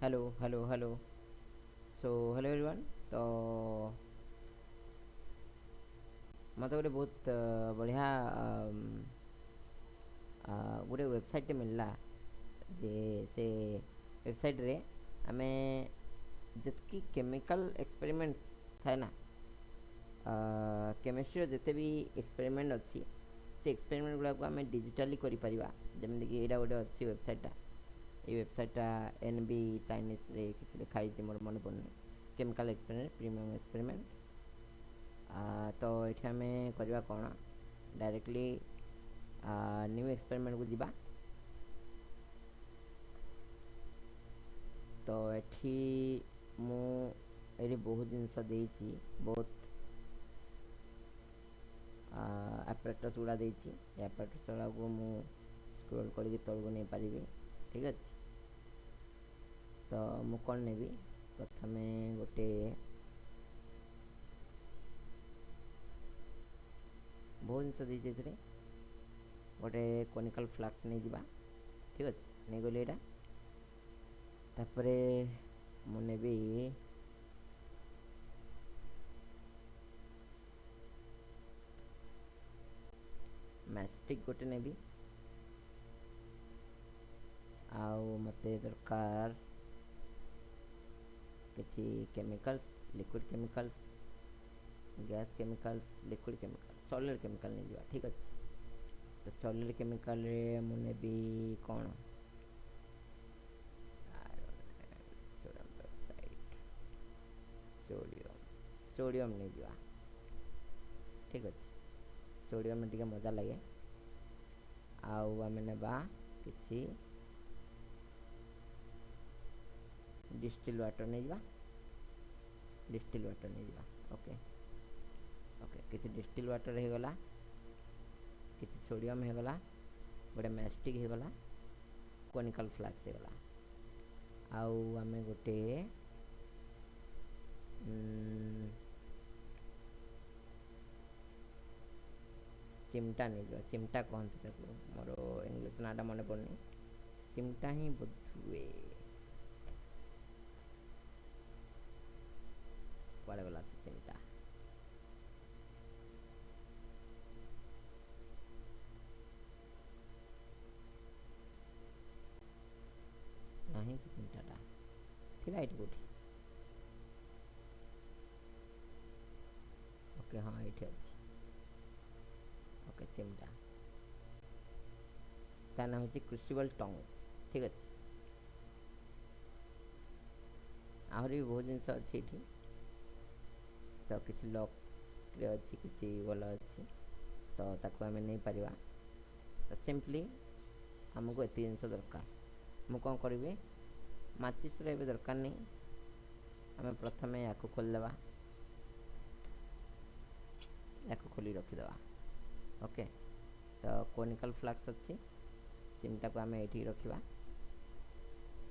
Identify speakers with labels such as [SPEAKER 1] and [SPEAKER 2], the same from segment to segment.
[SPEAKER 1] Hello so hello everyone. तो मत गोटे बहुत बढ़िया गोटे वेबसाइट मिलला जे से वेबसाइट रे आमे जितकी केमिकल एक्सपेरिमेंट थाए ना केमिस्ट्री जिते भी एक्सपेरिमेंट अच्छी से एक्सपेरिमेंट गुड़ा को आम डिजिटाली करें जमीक यहाँ गोटे अच्छी वेबसाइटा ये वेबसाइटा एन बी चाइनीज रे किसी लिखाई मोर मन पड़नी केमिकल एक्सपेरिमेंट प्रीमियम एक्सपेरिमेंट तो ये आम करवा कौन डायरेक्टली न्यू एक्सपेरिमेंट को जीवा तो ये मुझे बहुत जिनस देती बहुत apparatus गुड़ा देती apparatus गुड़ा को मु स्क्रॉल करके तल को नहीं पारि ठीक अच्छे तो मु कौन नेबी प्रथम गोटे बहुत जिनस देती गोटे कोनिकल फ्लास्क नहीं जावा ठीक अच्छे नहीं गली यहाँ तापर मु नेबी मैस्टिक गोटे नेबी आउ मते दरकार किसी chemical liquid chemical gas chemical liquid chemical solid chemical नहीं जावा ठीक अच्छे तो सॉलिड केमिकल रे मुने भी कौन सोडियम सोडियम नहीं जावा ठीक अच्छे सोडियम में टिके मजा लगे आउ आम नेबा किसी डिस्टिल वाटर नहीं जावा डिस्टिल वाटर नहीं जावा ओके ओके किसी डिस्टिल वाटर हो गला किसी सोडियम हो गला गोटे मैस्टिक हो गला कोनिकल फ्लास्क हो गला आउ आम गोटे चिमटा नहीं जावा चिमटा कहते मोर इंग्लिश नाटा मन पड़नी चिमटा ही बोधुए कुआड़े गला से चिमटा नहीं कि चिमटाटा थिला एटी कोठी ओके हाँ ये अच्छे ओके चिमटा तार नाम हूँ क्रुसिबल टंग ठीक अच्छे आहरी भी बहुत जिनस अच्छी ये तो किसी लक रे अच्छी किसी भल अच्छी तो ताको आम नहीं पारिबा तो सिंपली आमको एत जिन दरकार मु कौन करी माचिस रे दरकार नहीं आम प्रथम या खोलदेवा या खोली रखीदे ओके तो कोनिकल फ्लास्क अच्छी चिमटा को आम ये रखा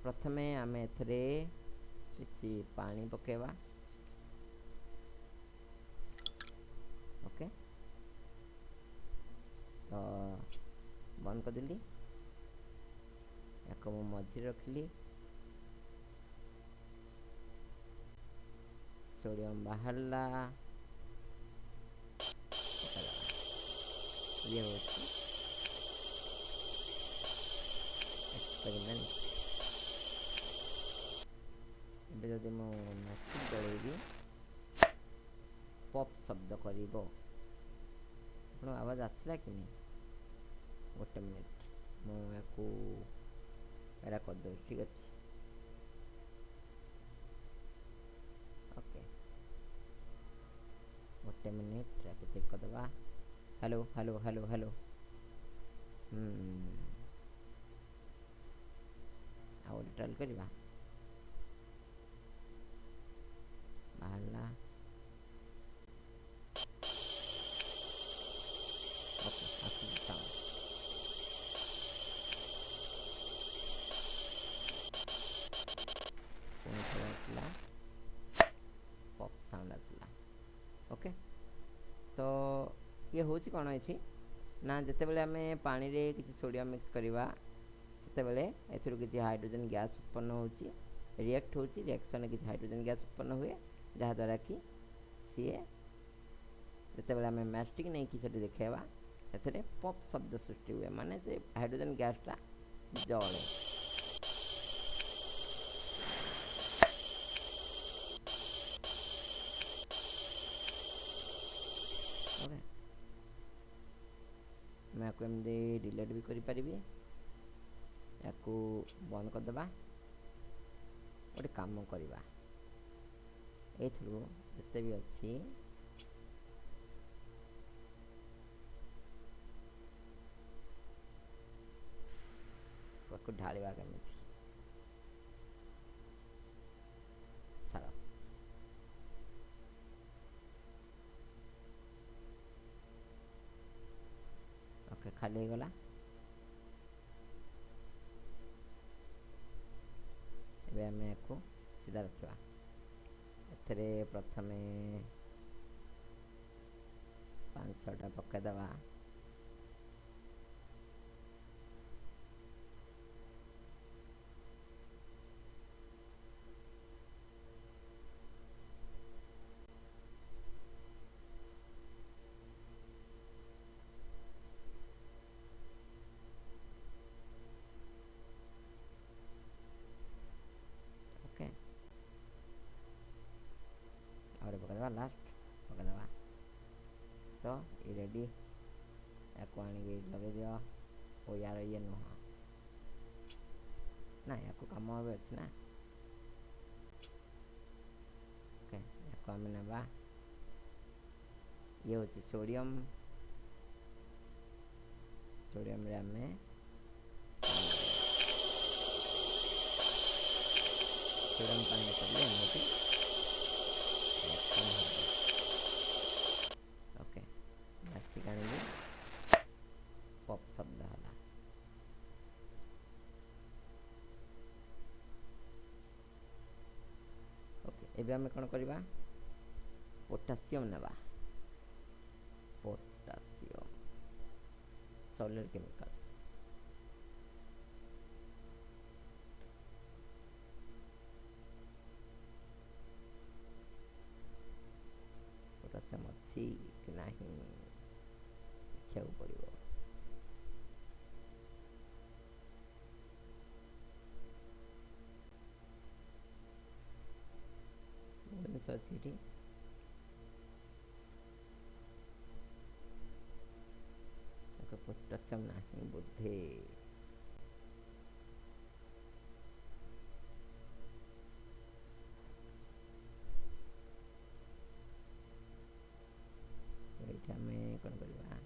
[SPEAKER 1] प्रथम आम एथरे किसी पानी पकेवा ओके तो बंद करदेली या मझे रखिली सोडियम बाहरला ये होची एक्सपेरिमेंट ଏବେ ଯଦି ମୁଁ ମ୍ୟାଷ୍ଟିକ୍ ଜଳେଇବି ପପ୍ ଶବ୍ଦ କରିବ ଆପଣ ଆବାଜ ଆସିଲା କି ନାହିଁ ଗୋଟେ ମିନିଟ୍ ମୁଁ ୟାକୁ ଏଇଟା କରିଦେଉଛି ଠିକ୍ ଅଛି ଓକେ ଗୋଟେ ମିନିଟ୍ ୟାକୁ ଚେକ୍ କରିଦେବା हेलो हेलो हेलो हेलो ଆଉ ଗୋଟେ ଟ୍ରାଏଲ୍ କରିବା ବାହାରିଲା ଓକେ ଆସୁଛି ସାଉଣ୍ଡ ପୁଣି ଥରେ ଆସିଲା ପପ୍ ସାଉଣ୍ଡ ଆସିଲା ओके तो ये हूँ कौन ये ना जिते बड़े आम पानी रे किसी सोडियम मिक्स करवा से किसी हाइड्रोजन गैस उत्पन्न होची रिएक्ट होची रिएक्शन किसी हाइड्रोजन गैस उत्पन्न हुए जहाँद्वारा कि सीए जितेबाला आम मैस्टिक नहीं कि देखेबा से पप शब्द सृष्टि हुए माने से हाइड्रोजन गैसटा जले मैं आपको एमती डिलीट भी करी या बंद करदे गोटे काम करवा जिते भी अच्छी ढालिवा केमी छाड़ ओके खाली गला आम को सीधा रखा एथे प्रथम 5-6टा पकईदे पकईदे लास्ट पकईदे तो ये रेडी या लगे दियो ओ यार ये नुह ना या कम अच्छे ना ओके या आम ना ये हूँ सोडियम सोडियम रे आम सोडियम पानी कर ओके ठीक आनी पप शब्द है ओके एबे आम कौन करवा पोटासियम नेबा पोटासियम सॉलिड केमिकल पोटासियम अच्छी कि नहीं देखा पड़ो अच्छी पोटासियम नहीं बोधे आम कौन करवा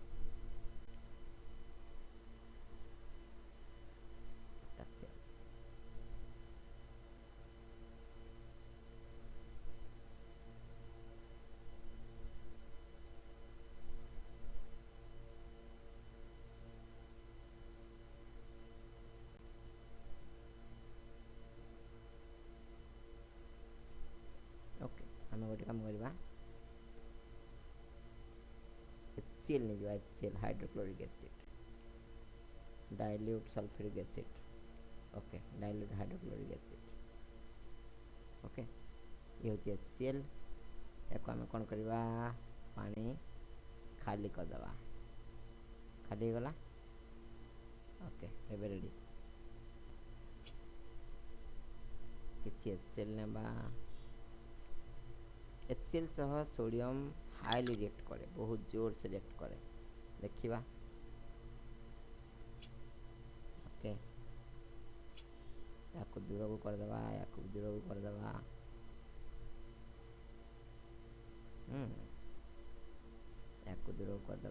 [SPEAKER 1] ओके आम गोटे कम करवा HCl नहीं जो HCl hydrochloric acid dilute sulphuric acid okay dilute hydrochloric acid okay ये हूँ HCl या आम कौन करवा पानी खाली करदे खाली गला ओके एबे रेडी किसी HCl नेबा HCl सह सोडियम हाईली रिएक्ट करे बहुत जोर से रिएक्ट करे देखिबा ओके या दूर को करदे या दूर को करदे या दूर को करदे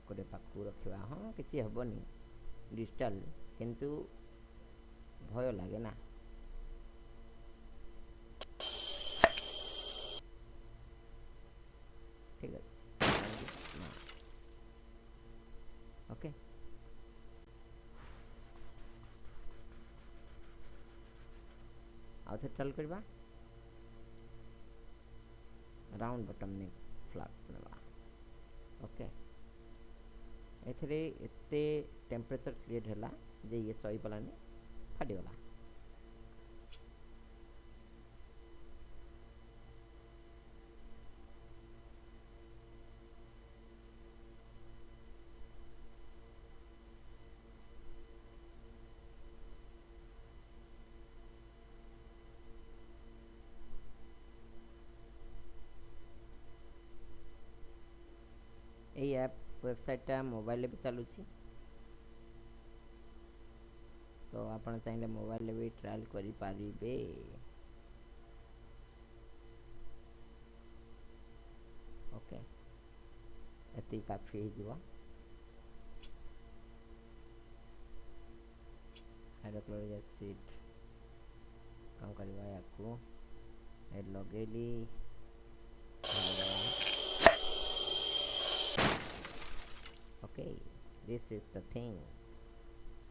[SPEAKER 1] गोटे पाखु रखा हाँ किसी हेनी डिजिटाल किंतु भय लगे ना ठीक है ओके आउ थे ट्रायल करवा राउंड बटन ने फ्लैट बनवा ओके एथिरे एते टेम्परेचर क्रिएट है जे ये सही पालानी फाटीगला। ये ऐप वेबसाइटा मोबाइल भी चलुची, तो आपण चाहिए मोबाइल भी ट्रायल करि पारिबे। ओके एति काफी हो हाइड्रोक्लोरिक एसिड कम करवा याकू लगेली okay this is the thing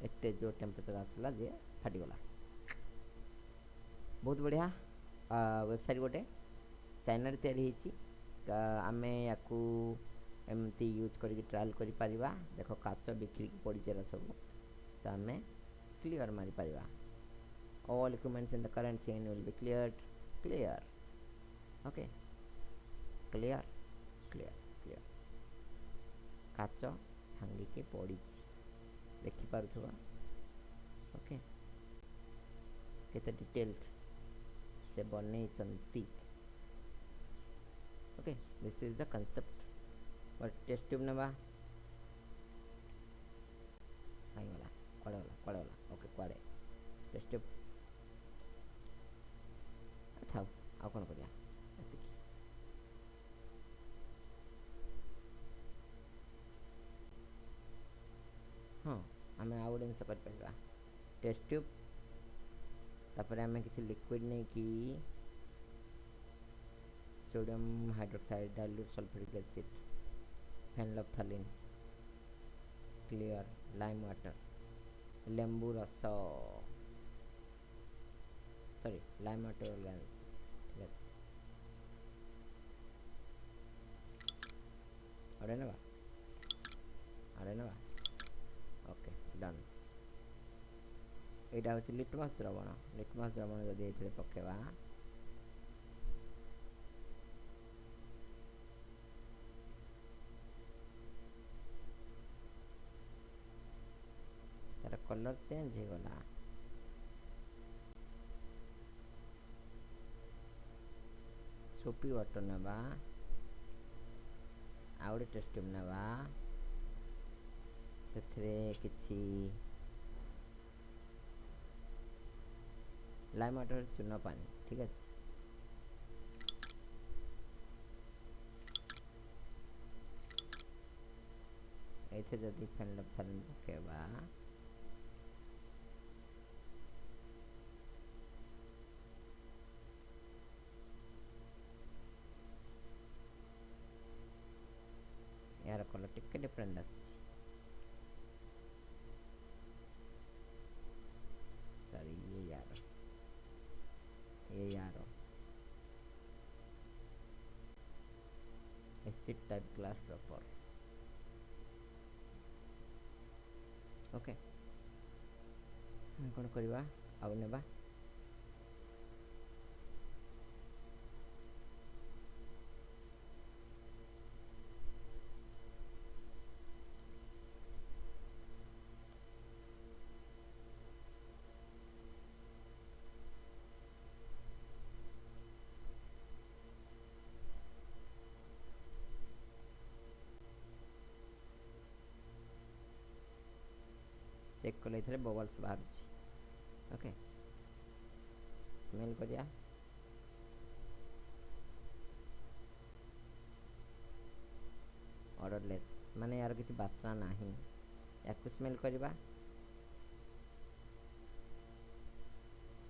[SPEAKER 1] एते जो टेम्परेचर आसला जे फाटीगला। बहुत बढ़िया वेबसाइट गोटे चाइना तैयारी आम या एमती यूज करके ट्रायल कर पारिबा। देख काच बिखरी पड़ी सब तो आम क्लियर मारी पारिबा। All equipments in the current scene will be clear okay clear clear clear काच भांगिके पड़ी देखिपा ओके केते डिटेल्ड से बन okay this is the concept but test tube नवा गला कड़े गला ओके कड़े टेस्ट ट्यूब था आ कौन करिया हाँ आम आउ गोटे जिन कर टेस्ट ट्यूब तापर आम किसी लिक्विड नहीं कि sodium hydroxide dilute sulphuric acid phenolphthalein clear lime water लेंबू रस सॉरी लाइम वाटर ठीक है अड़े ना ओके डन यहाँ हूँ लिटमस द्रवण जदि पकेवा तार कलर चेंज हो गला सोपी वाटर नवा आउ गोटे टेस्ट ट्यूब नवा से किसी लाइम वाटर चूना पानी ठीक है ऐसे जदि फेनोल्फथालीन पकेबा यार कलर टिके डिफरेंट आस सॉरी ये यार acid type glass dropper okay कौन करवा आउ नेबा चेक कले बबल्स बाहर ओके स्मेल करिया ऑर्डरलेस माने यार किसी बासना नहीं या स्मेल करवा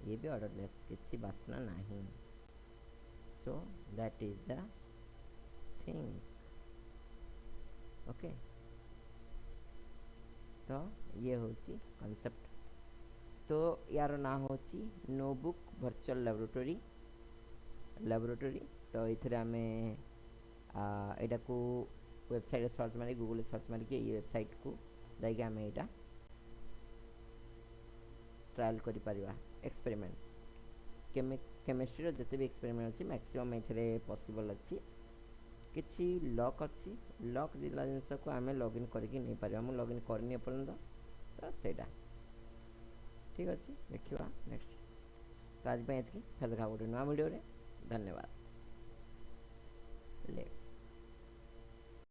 [SPEAKER 1] ये भी ऑर्डरलेस किसी बासना नहीं so that is the thing okay तो ये हूँ कंसेप्ट तो यार ना हूँ नोटबुक वर्चुअल लैबोरेटरी तो ये आम यहाँ को वेबसाइट सर्च मारी गूगल सर्च मारिक ये वेबसाइट को जाइए आम यहाँ ट्रायल कर एक्सपेरिमेंट केमिस्ट्री जिते भी एक्सपेरिमेंट अच्छी मैक्सिमम ये पॉसिबल अच्छी किसी लक अच्छी लक जिला जिनस को आम लॉगिन करके नहीं पार मुझे लॉगिन करनी एपर्तंत तो सहीटा ठीक अच्छे देखा नेक्स्ट तो आज ये फिर देखा गोटे नुआ वीडियो धन्यवाद ले